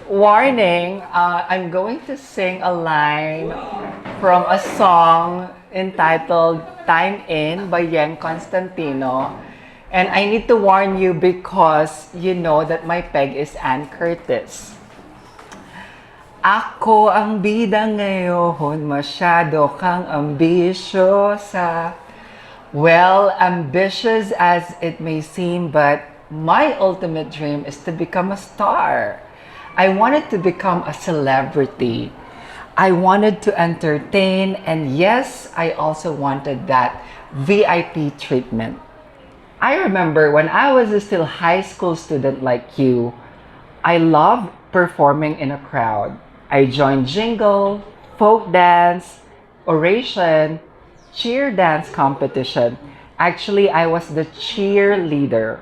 Warning, I'm going to sing a line from a song entitled Time In by Yeng Constantino. And I need to warn you because you know that my peg is Ann Curtis. Ako ang bida ngayon, masyado kang ambisyosa. Well, ambitious as it may seem, but my ultimate dream is to become a star. I wanted to become a celebrity. I wanted to entertain, and yes, I also wanted that VIP treatment. I remember when I was a still high school student like you, I loved performing in a crowd. I joined jingle, folk dance, oration, cheer dance competition. Actually, I was the cheerleader.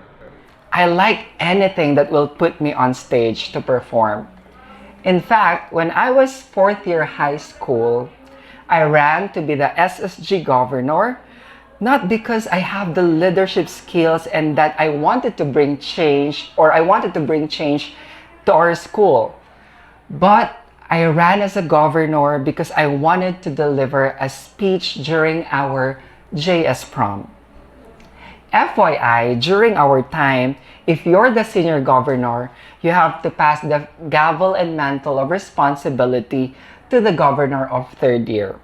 I like anything that will put me on stage to perform. In fact, when I was fourth year high school, I ran to be the SSG governor, not because I have the leadership skills and that I wanted to bring change or I wanted to bring change to our school, but I ran as a governor because I wanted to deliver a speech during our JS prom. FYI, during our time, if you're the senior governor, you have to pass the gavel and mantle of responsibility to the governor of third year.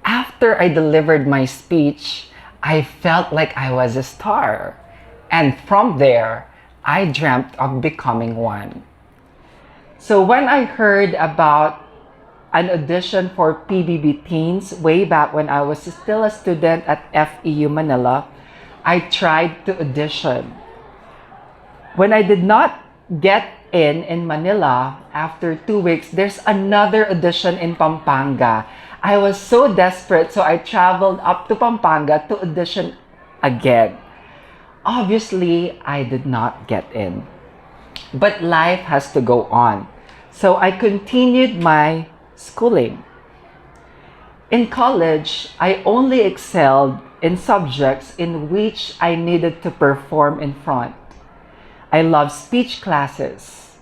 After I delivered my speech, I felt like I was a star. And from there, I dreamt of becoming one. So when I heard about an audition for PBB Teens way back when I was still a student at FEU Manila, I tried to audition. When I did not get in Manila, after 2 weeks, there's another audition in Pampanga. I was so desperate, so I traveled up to Pampanga to audition again. Obviously, I did not get in. But life has to go on. So I continued my schooling. In college, I only excelled in subjects in which I needed to perform in front. I love speech classes.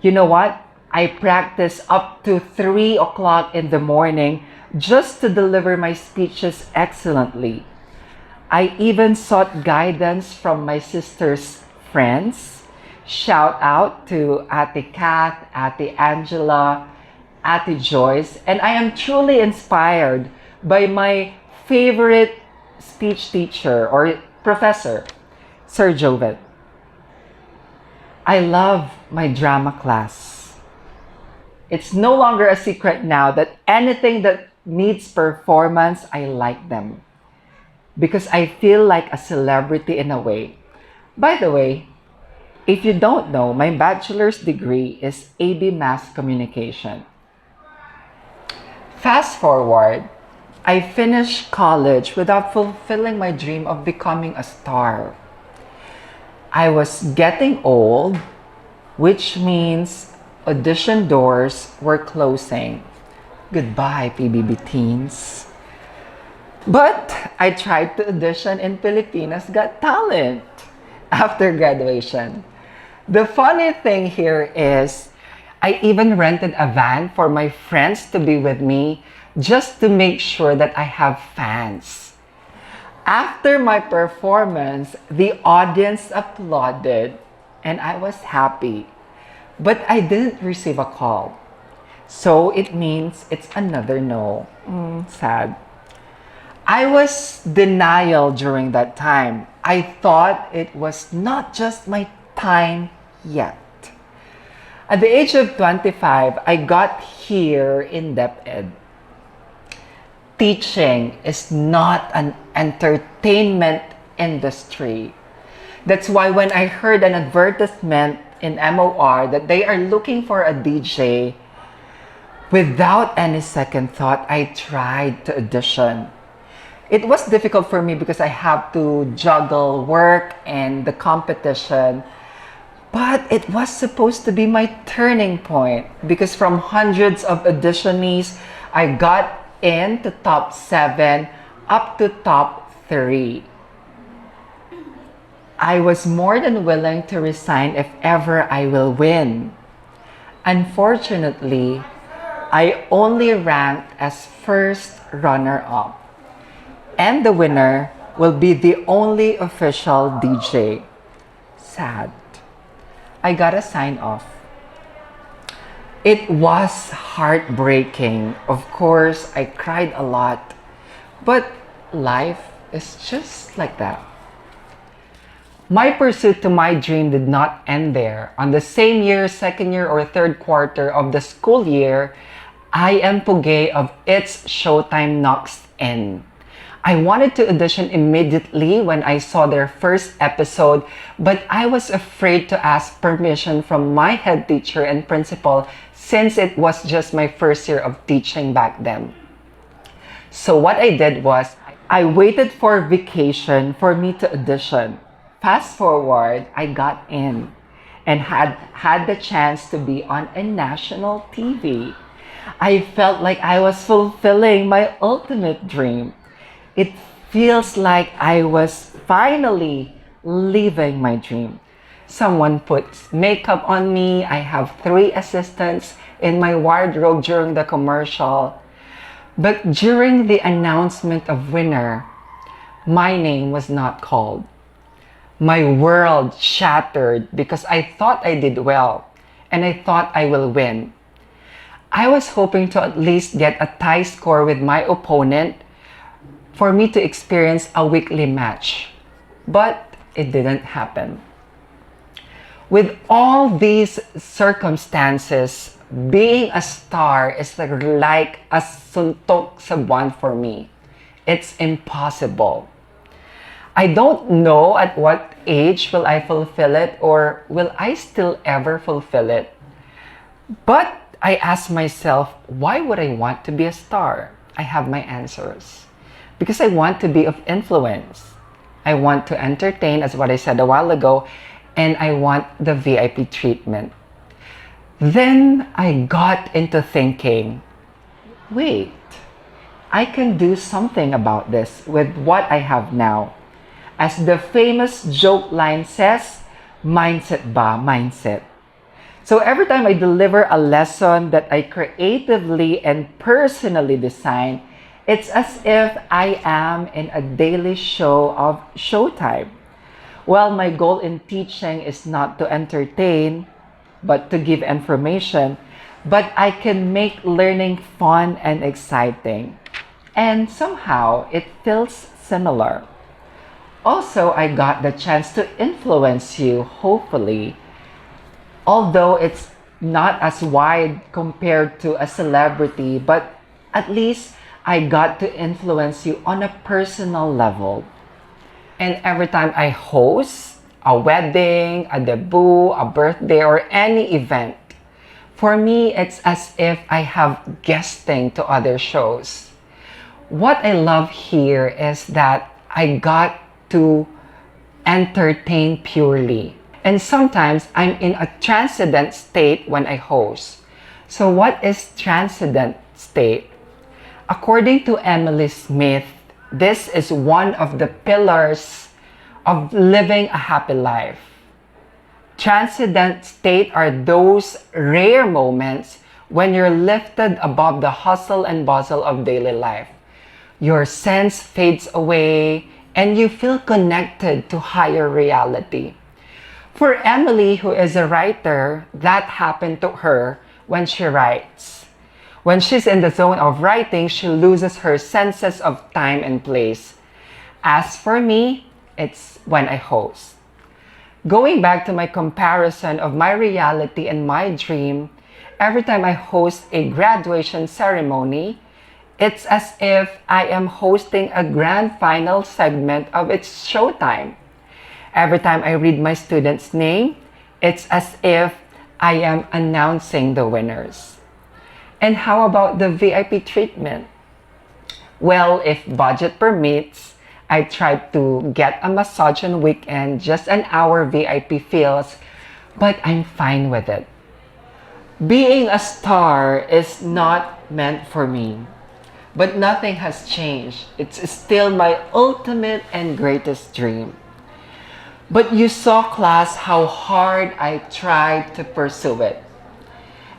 You know what? I practiced up to 3 o'clock in the morning just to deliver my speeches excellently. I even sought guidance from my sister's friends. Shout out to Ate Kath, Ate Angela, Ate Joyce, and I am truly inspired by my favorite speech teacher or professor, Sir Jovet. I love my drama class. It's no longer a secret now that anything that needs performance, I like them. Because I feel like a celebrity in a way. By the way, if you don't know, my bachelor's degree is AB Mass Communication. Fast forward, I finished college without fulfilling my dream of becoming a star. I was getting old, which means audition doors were closing. Goodbye, PBB teens. But I tried to audition in Pilipinas Got Talent after graduation. The funny thing here is, I even rented a van for my friends to be with me just to make sure that I have fans. After my performance, the audience applauded and I was happy. But I didn't receive a call. So it means it's another no. Sad. I was denial during that time. I thought it was not just my time yet. At the age of 25, I got here in DepEd. Teaching is not an entertainment industry. That's why when I heard an advertisement in MOR that they are looking for a DJ, without any second thought, I tried to audition. It was difficult for me because I have to juggle work and the competition. But it was supposed to be my turning point because from hundreds of auditionees, I got into top 7 up to top 3. I was more than willing to resign if ever I will win. Unfortunately, I only ranked as first runner-up, and the winner will be the only official DJ. Sad. I gotta sign off. It was heartbreaking. Of course, I cried a lot, but life is just like that. My pursuit to my dream did not end there. On the same year, second year or third quarter of the school year, I Am Puge of It's Showtime knocks in. I wanted to audition immediately when I saw their first episode, but I was afraid to ask permission from my head teacher and principal since it was just my first year of teaching back then. So what I did was, I waited for vacation for me to audition. Fast forward, I got in and had the chance to be on a national TV. I felt like I was fulfilling my ultimate dream. It feels like I was finally living my dream. Someone puts makeup on me. I have 3 assistants in my wardrobe during the commercial. But during the announcement of winner, my name was not called. My world shattered because I thought I did well and I thought I will win. I was hoping to at least get a tie score with my opponent for me to experience a weekly match. But it didn't happen. With all these circumstances, being a star is like a suntok sa buwan for me. It's impossible. I don't know at what age will I fulfill it or will I still ever fulfill it. But I ask myself, why would I want to be a star? I have my answers. Because I want to be of influence. I want to entertain, as what I said a while ago, and I want the VIP treatment. Then I got into thinking, wait, I can do something about this with what I have now. As the famous joke line says, mindset ba, mindset. So every time I deliver a lesson that I creatively and personally design, it's as if I am in a daily show of Showtime. Well, my goal in teaching is not to entertain, but to give information. But I can make learning fun and exciting. And somehow, it feels similar. Also, I got the chance to influence you, hopefully. Although it's not as wide compared to a celebrity, but at least I got to influence you on a personal level. And every time I host a wedding, a debut, a birthday, or any event, for me, it's as if I have guesting to other shows. What I love here is that I got to entertain purely. And sometimes I'm in a transcendent state when I host. So what is transcendent state? According to Emily Smith, this is one of the pillars of living a happy life. Transcendent state are those rare moments when you're lifted above the hustle and bustle of daily life. Your sense fades away and you feel connected to higher reality. For Emily, who is a writer, that happened to her when she writes. When she's in the zone of writing, she loses her senses of time and place. As for me, it's when I host. Going back to my comparison of my reality and my dream, every time I host a graduation ceremony, it's as if I am hosting a grand final segment of It's Showtime. Every time I read my student's name, it's as if I am announcing the winners. And how about the VIP treatment? Well, if budget permits, I tried to get a massage on weekend, just an hour VIP feels, but I'm fine with it. Being a star is not meant for me, but nothing has changed. It's still my ultimate and greatest dream. But you saw, class, how hard I tried to pursue it.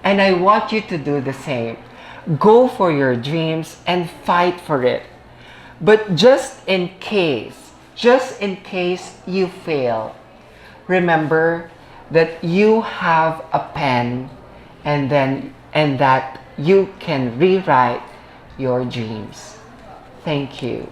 And I want you to do the same. Go for your dreams and fight for it. But just in case you fail, remember that you have a pen and that you can rewrite your dreams. Thank you.